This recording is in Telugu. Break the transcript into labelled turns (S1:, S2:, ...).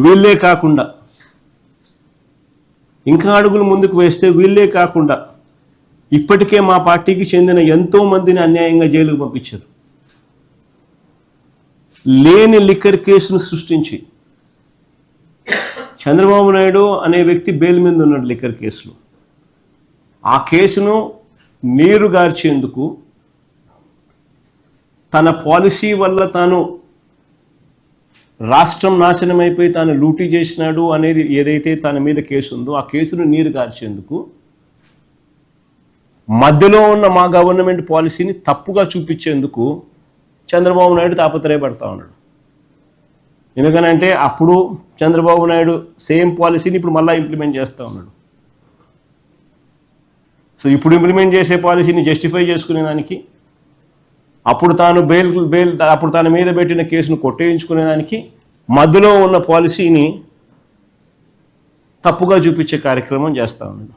S1: వీళ్ళే కాకుండా ఇంకా అడుగులు ముందుకు వేస్తే వీళ్ళే కాకుండా ఇప్పటికే మా పార్టీకి చెందిన ఎంతో మందిని అన్యాయంగా జైలుకు పంపించారు. లేని లిక్కర్ కేసును సృష్టించి చంద్రబాబు నాయుడు అనే వ్యక్తి బెయిల్ మీద ఉన్నాడు లిక్కర్ కేసులో. ఆ కేసును నీరు గార్చేందుకు తన పాలసీ వల్ల తాను రాష్ట్రం నాశనం అయిపోయి తాను లూటీ చేసినాడు అనేది ఏదైతే తన మీద కేసు ఉందో ఆ కేసును నీరు గార్చేందుకు మధ్యలో ఉన్న మా గవర్నమెంట్ పాలసీని తప్పుగా చూపించేందుకు చంద్రబాబు నాయుడు తాపత్రయపడతా ఉన్నాడు. ఎందుకనంటే అప్పుడు చంద్రబాబు నాయుడు సేమ్ పాలసీని ఇప్పుడు మళ్ళీ ఇంప్లిమెంట్ చేస్తూ ఉన్నాడు. సో ఇప్పుడు ఇంప్లిమెంట్ చేసే పాలసీని జస్టిఫై చేసుకునేదానికి, అప్పుడు తాను అప్పుడు తన మీద పెట్టిన కేసును కొట్టేయించుకునేదానికి మధ్యలో ఉన్న పాలసీని తప్పుగా చూపించే కార్యక్రమం చేస్తూ ఉన్నాడు.